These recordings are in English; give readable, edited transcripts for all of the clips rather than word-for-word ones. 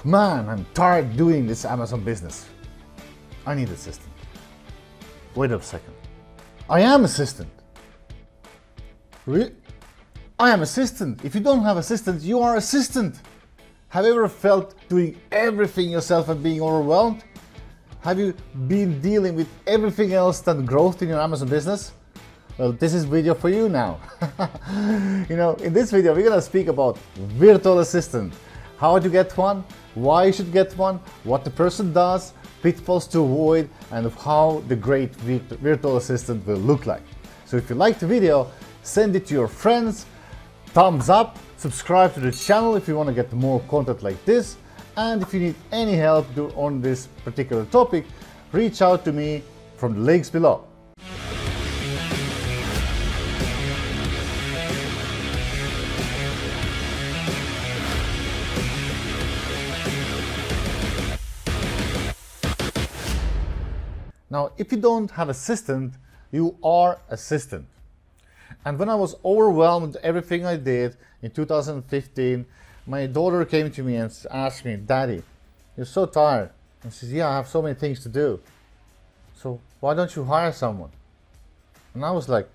Man, I'm tired doing this Amazon business. I need an assistant. Wait a second. I am assistant. Really? I am assistant. If you don't have assistant, you are assistant. Have you ever felt doing everything yourself and being overwhelmed? Have you been dealing with everything else than growth in your Amazon business? Well, this is video for you now. In this video, we're gonna speak about virtual assistant, how to get one, why you should get one, what the person does, pitfalls to avoid, and how the great virtual assistant will look like. So if you like the video, send it to your friends, thumbs up, subscribe to the channel if you want to get more content like this, and if you need any help on this particular topic, reach out to me from the links below. Now, if you don't have assistant, you are assistant. And when I was overwhelmed with everything I did in 2015, my daughter came to me and asked me, "Daddy, you're so tired." And she says, "Yeah, I have so many things to do. So why don't you hire someone?" And I was like,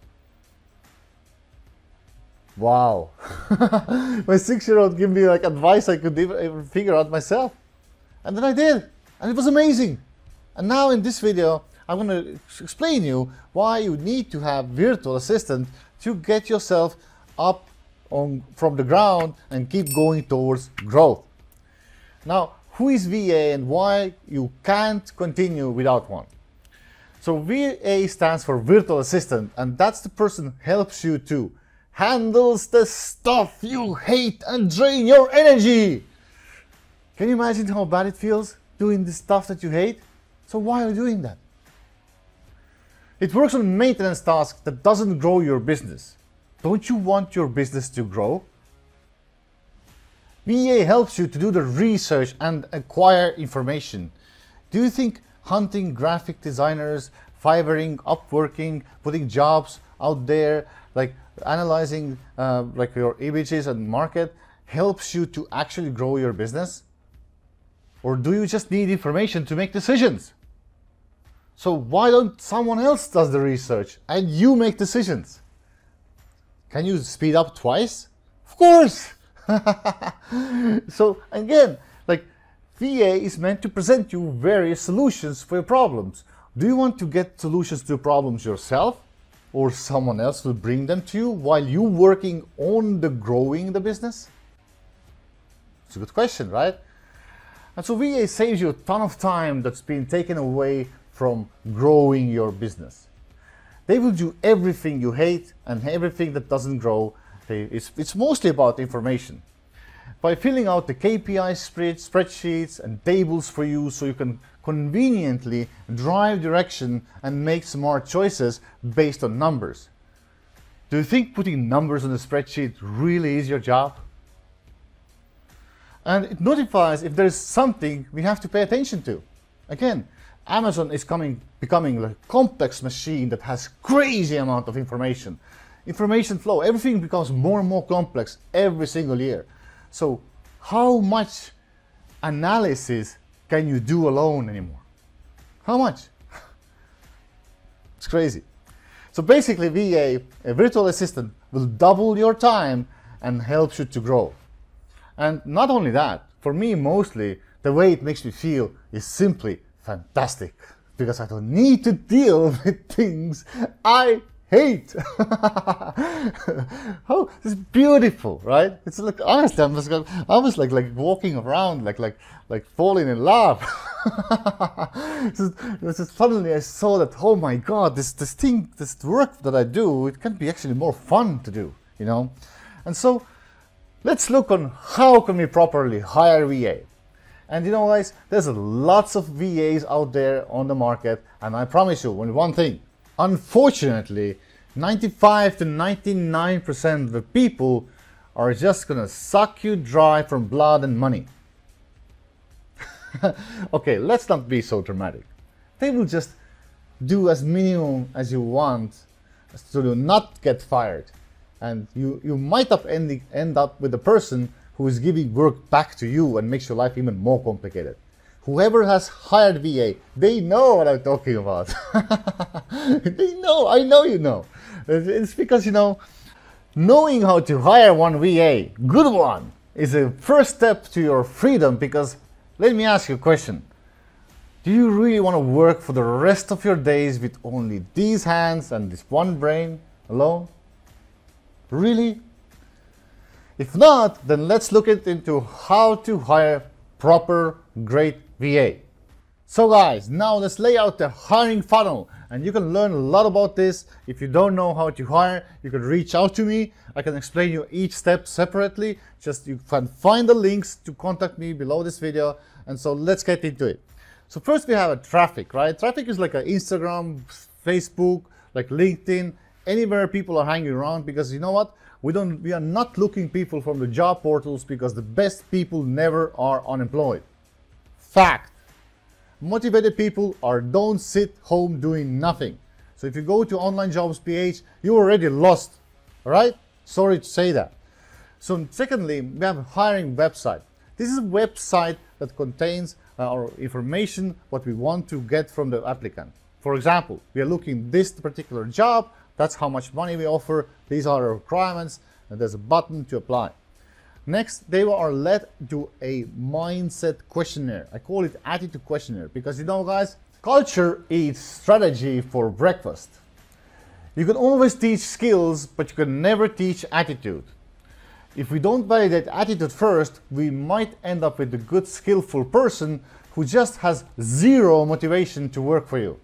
wow. My 6-year-old gave me like advice I could even figure out myself. And then I did, and it was amazing. And now in this video, I'm going to explain you why you need to have virtual assistant to get yourself up from the ground and keep going towards growth. Now, who is VA and why you can't continue without one? So VA stands for virtual assistant, and that's the person who helps you to handles the stuff you hate and drain your energy. Can you imagine how bad it feels doing the stuff that you hate? So why are you doing that? It works on maintenance tasks that doesn't grow your business. Don't you want your business to grow? VA helps you to do the research and acquire information. Do you think hunting graphic designers, Fivering, Upworking, putting jobs out there, like analyzing like your images and market, helps you to actually grow your business? Or do you just need information to make decisions? So why don't someone else does the research and you make decisions? Can you speed up twice? Of course! So again, like VA is meant to present you various solutions for your problems. Do you want to get solutions to your problems yourself, or someone else will bring them to you while you're working on growing the business? It's a good question, right? And so VA saves you a ton of time that's been taken away from growing your business. They will do everything you hate and everything that doesn't grow. It's mostly about information. By filling out the KPI spreadsheets and tables for you so you can conveniently drive direction and make smart choices based on numbers. Do you think putting numbers on a spreadsheet really is your job? And it notifies if there's something we have to pay attention to. Again, Amazon is becoming a complex machine that has crazy amount of information. Information flow, everything becomes more and more complex every single year. So how much analysis can you do alone anymore? How much? It's crazy. So basically VA, a virtual assistant, will double your time and helps you to grow. And not only that, for me mostly, the way it makes me feel is simply fantastic, because I don't need to deal with things I hate. Oh, it's beautiful, right? It's like, honestly, I was like walking around like falling in love. Just suddenly I saw that, oh my God, this work that I do, it can be actually more fun to do, And so let's look on how can we properly hire VA. And guys, there's lots of VAs out there on the market, and I promise you one thing, unfortunately, 95 to 99% of the people are just gonna suck you dry from blood and money. Okay, let's not be so dramatic. They will just do as minimum as you want so do not get fired. And you might end up with a person who is giving work back to you and makes your life even more complicated. Whoever has hired VA, they know what I'm talking about. They know, I know you know. It's because, you know, knowing how to hire one VA, good one, is a first step to your freedom. Because let me ask you a question. Do you really want to work for the rest of your days with only these hands and this one brain alone? Really? If not, then let's look into how to hire proper great VA. So guys, now let's lay out the hiring funnel, and you can learn a lot about this. If you don't know how to hire, you can reach out to me. I can explain you each step separately. Just you can find the links to contact me below this video. And so let's get into it. So first we have a traffic, right? Traffic is like an Instagram, Facebook, like LinkedIn, anywhere people are hanging around, because you know what? We are not looking people from the job portals, because the best people never are unemployed. Fact. Motivated people don't sit home doing nothing. So if you go to online jobs PH, you're already lost. All right? Sorry to say that. So secondly, we have a hiring website. This is a website that contains our information, what we want to get from the applicant. For example, we are looking this particular job. That's how much money we offer. These are our requirements, and there's a button to apply. Next, they are led to a mindset questionnaire. I call it attitude questionnaire because, you know, guys, culture eats strategy for breakfast. You can always teach skills, but you can never teach attitude. If we don't validate attitude first, we might end up with a good, skillful person who just has zero motivation to work for you.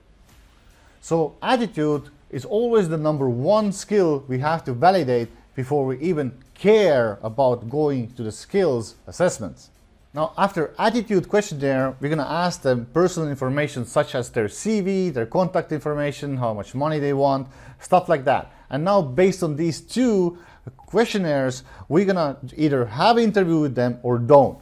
So attitude is always the #1 skill we have to validate before we even care about going to the skills assessments. Now, after attitude questionnaire, we're going to ask them personal information such as their CV, their contact information, how much money they want, stuff like that. And now, based on these two questionnaires, we're going to either have an interview with them or don't.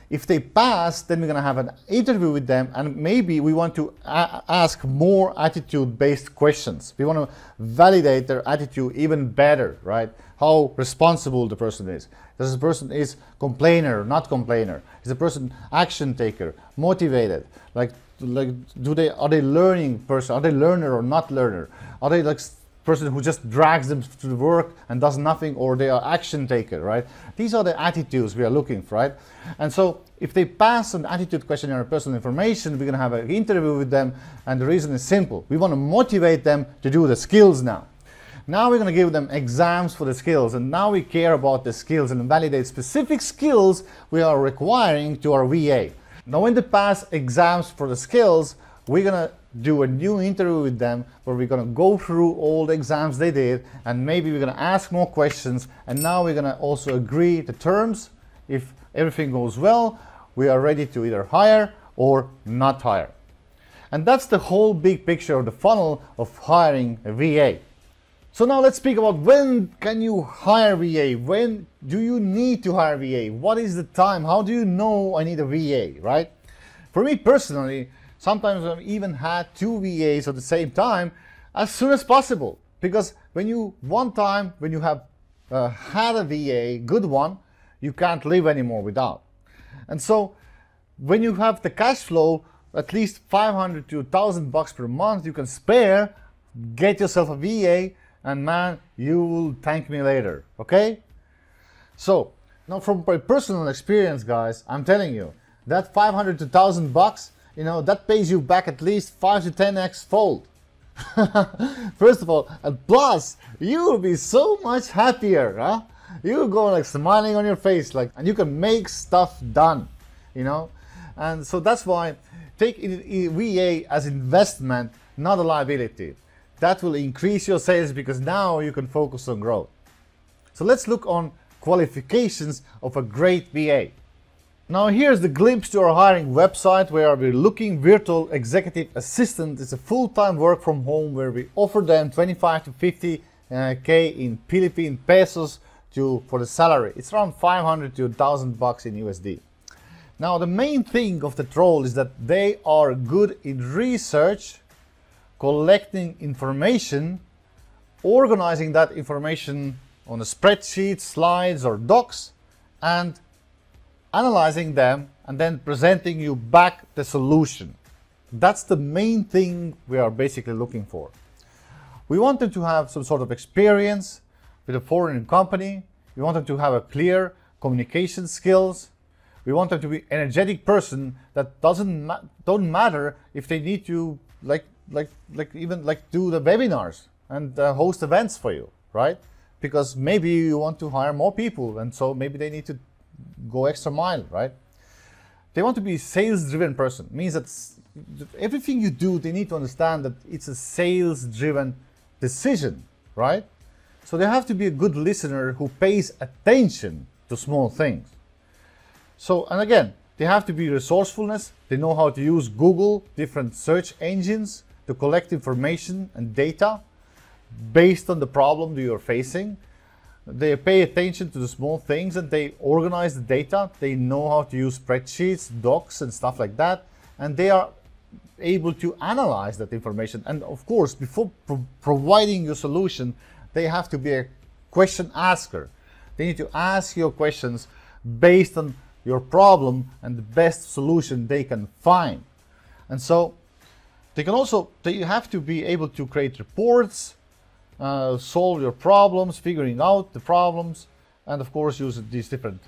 If they pass, then we're going to have an interview with them, and maybe we want to ask more attitude-based questions. We want to validate their attitude even better, right? How responsible the person is. Does the person is complainer, not complainer? Is the person action taker, motivated? Are they learning person? Are they learner or not learner? Are they like person who just drags them to the work and does nothing, or they are action taker, right? These are the attitudes we are looking for, right? And so if they pass an attitude questionnaire or personal information, we're going to have an interview with them, and the reason is simple. We want to motivate them to do the skills now. Now we're going to give them exams for the skills, and now we care about the skills and validate specific skills we are requiring to our VA. Now when they pass exams for the skills, we're going to do a new interview with them where we're going to go through all the exams they did, and maybe we're going to ask more questions, and now we're going to also agree the terms. If everything goes well, we are ready to either hire or not hire. And that's the whole big picture of the funnel of hiring a VA. So now let's speak about when can you hire VA? When do you need to hire VA? What is the time? How do you know I need a VA, right? For me personally, sometimes I've even had 2 VAs at the same time as soon as possible. Because when you have had a VA, good one, you can't live anymore without. And so when you have the cash flow, at least 500 to 1,000 bucks per month you can spare, get yourself a VA, and man, you will thank me later, okay? So now from my personal experience, guys, I'm telling you, that 500 to 1,000 bucks, you know, that pays you back at least 5 to 10x fold. First of all, and plus, you will be so much happier, huh? You will go like smiling on your face, like, and you can make stuff done, you know? And so that's why take VA as investment, not a liability. That will increase your sales because now you can focus on growth. So let's look on qualifications of a great VA. Now here's the glimpse to our hiring website where we're looking virtual executive assistant. It's a full-time work from home where we offer them 25 to 50K in Philippine pesos for the salary. It's around 500 to 1,000 bucks in USD. Now the main thing of that role is that they are good in research, collecting information, organizing that information on a spreadsheet, slides or docs, and analyzing them, and then presenting you back the solution. That's the main thing we are basically looking for. We want them to have some sort of experience with a foreign company. We want them to have a clear communication skills. We want them to be energetic person that don't matter if they need to even do the webinars and host events for you, right? Because maybe you want to hire more people, and so maybe they need to go extra mile, right? They want to be a sales-driven person. It means that everything you do, they need to understand that it's a sales-driven decision, right? So they have to be a good listener who pays attention to small things. So, and again, they have to be resourcefulness. They know how to use Google, different search engines to collect information and data based on the problem that you're facing. They pay attention to the small things and they organize the data. They know how to use spreadsheets, docs, and stuff like that. And they are able to analyze that information. And of course, before providing your solution, they have to be a question asker. They need to ask your questions based on your problem and the best solution they can find. And so they have to be able to create reports, solve your problems, figuring out the problems, and of course use these different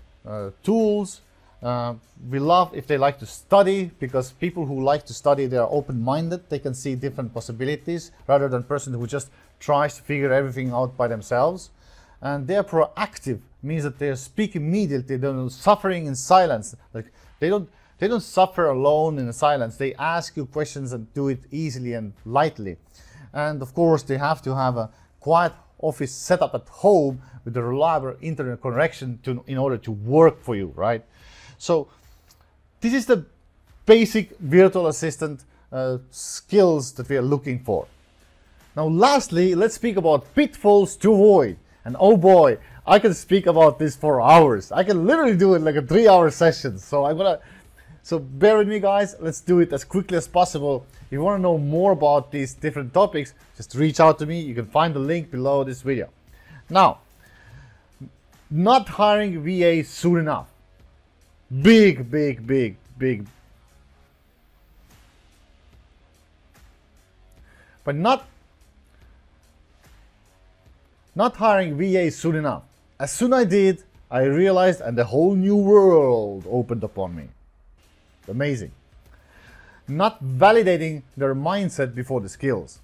tools. We love if they like to study, because people who like to study, they are open-minded. They can see different possibilities rather than person who just tries to figure everything out by themselves. And they are proactive, means that they speak immediately. They're not suffering in silence. Like they don't suffer alone in silence. They ask you questions and do it easily and lightly. And of course, they have to have a quiet office set up at home with a reliable internet connection in order to work for you, right? So this is the basic virtual assistant skills that we are looking for. Now, lastly, let's speak about pitfalls to avoid. And oh boy, I can speak about this for hours. I can literally do it like a 3-hour session. So bear with me, guys. Let's do it as quickly as possible. If you want to know more about these different topics, just reach out to me. You can find the link below this video. Now, not hiring VA soon enough. Big. But not hiring VA soon enough. As soon as I did, I realized, and the whole new world opened upon me. Amazing. Not validating their mindset before the skills.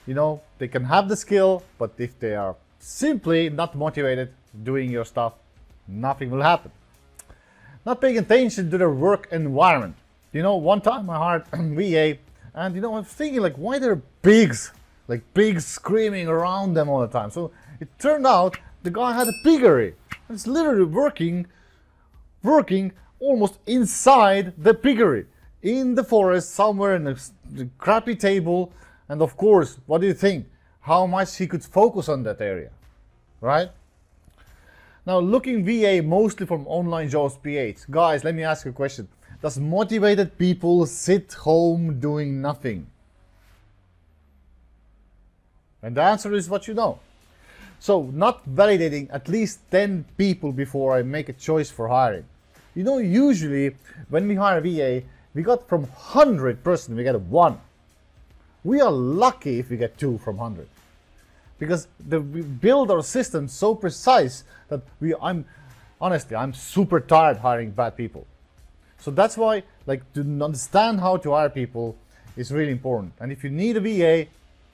You know, they can have the skill, but if they are simply not motivated doing your stuff, nothing will happen. Not paying attention to their work environment. You know, one time I hired VA, and you know, I'm thinking like, why there are pigs? Like pigs screaming around them all the time. So it turned out the guy had a piggery. It's literally working almost inside the piggery, in the forest, somewhere in the crappy table. And of course, what do you think? How much he could focus on that area, right? Now, looking VA mostly from online jobs PH. Guys, let me ask you a question. Does motivated people sit home doing nothing? And the answer is what you know. So, not validating at least 10 people before I make a choice for hiring. You know, usually when we hire VA, we got from 100 person, we get 1. We are lucky if we get 2 from 100. Because we build our system so precise that I'm super tired hiring bad people. So that's why, like, to understand how to hire people is really important. And if you need a VA,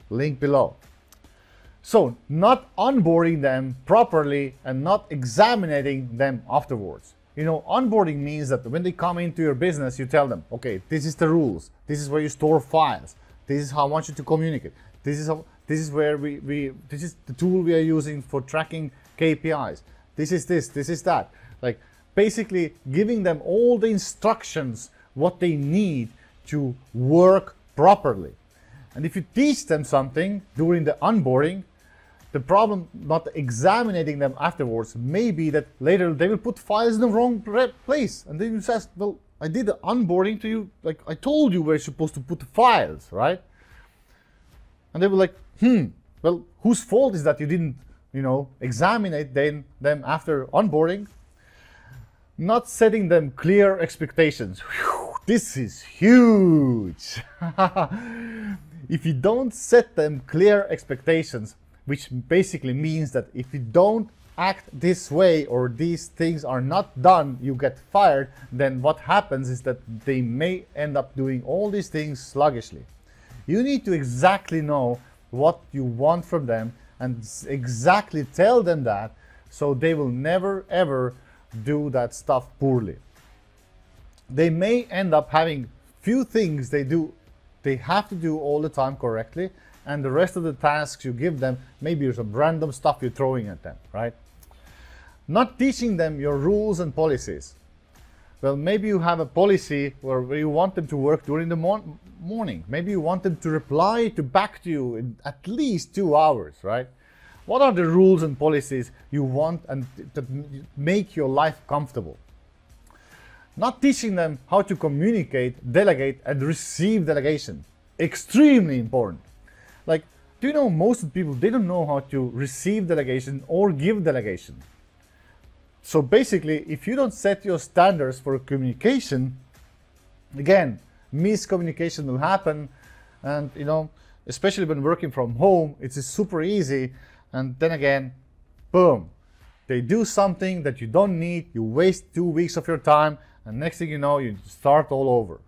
link below. So, not onboarding them properly and not examining them afterwards. You know, onboarding means that when they come into your business, you tell them, okay, this is the rules. This is where you store files. This is how I want you to communicate. This is the tool we are using for tracking KPIs. This is that. Like, basically giving them all the instructions, what they need to work properly. And if you teach them something during the onboarding, the problem not examining them afterwards may be that later they will put files in the wrong place. And then you say, well, I did the onboarding to you, like I told you where you're supposed to put the files, right? And they were like, well, whose fault is that you didn't, you know, examine them after onboarding? Not setting them clear expectations. Whew, this is huge. If you don't set them clear expectations, which basically means that if you don't act this way or these things are not done, you get fired, then what happens is that they may end up doing all these things sluggishly. You need to exactly know what you want from them and exactly tell them that, so they will never ever do that stuff poorly. They may end up having few things they have to do all the time correctly, and the rest of the tasks you give them, maybe some random stuff you're throwing at them, right? Not teaching them your rules and policies. Well, maybe you have a policy where you want them to work during the morning. Maybe you want them to reply back to you in at least 2 hours, right? What are the rules and policies you want and that make your life comfortable? Not teaching them how to communicate, delegate, and receive delegation. Extremely important. Like, do you know most of the people, they don't know how to receive delegation or give delegation. So basically, if you don't set your standards for communication, again, miscommunication will happen. And, you know, especially when working from home, it's super easy. And then again, boom, they do something that you don't need, you waste 2 weeks of your time, and next thing you know, you start all over.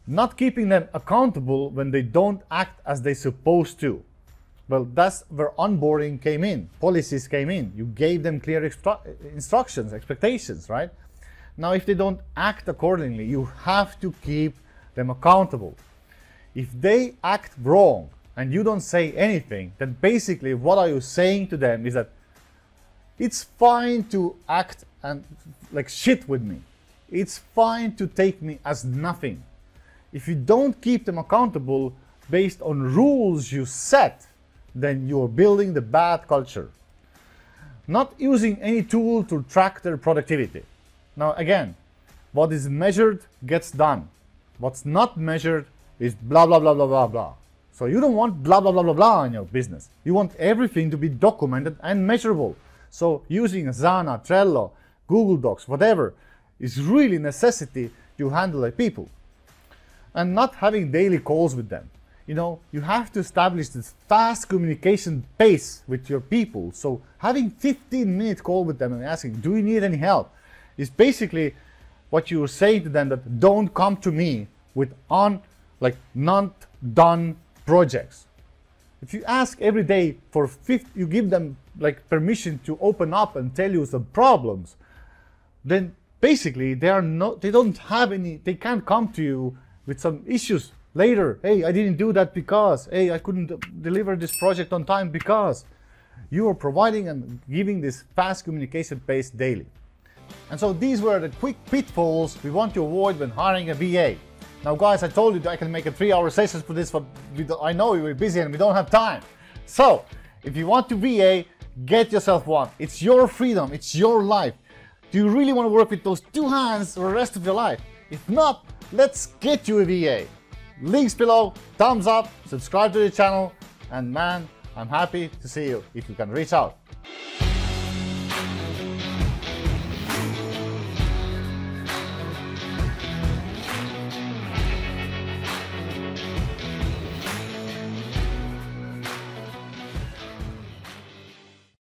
Not keeping them accountable when they don't act as they're supposed to. Well, that's where onboarding came in, policies came in. You gave them clear instructions, expectations, right? Now, if they don't act accordingly, you have to keep them accountable. If they act wrong and you don't say anything, then basically what are you saying to them is that it's fine to act and like shit with me. It's fine to take me as nothing. If you don't keep them accountable based on rules you set, then you're building the bad culture. Not using any tool to track their productivity. Now again, what is measured gets done. What's not measured is blah, blah, blah, blah, blah, blah. So you don't want blah, blah, blah, blah, blah in your business. You want everything to be documented and measurable. So using Asana, Trello, Google Docs, whatever, is really necessity to handle like people. And not having daily calls with them. You know, you have to establish this fast communication pace with your people. So having 15-minute call with them and asking, do you need any help? Is basically what you're saying to them, that don't come to me with not done projects. If you ask every day for you give them like permission to open up and tell you some problems, then basically they can't come to you with some issues later. Hey, I didn't do that because, hey, I couldn't deliver this project on time because. You are providing and giving this fast communication pace daily. And so these were the quick pitfalls we want to avoid when hiring a VA. Now guys, I told you that I can make a 3-hour session for this, but I know you're busy and we don't have time. So, if you want to VA, get yourself one. It's your freedom, it's your life. Do you really want to work with those 2 hands for the rest of your life? If not, let's get you a VA. Links below, thumbs up, subscribe to the channel, and man, I'm happy to see you if you can reach out.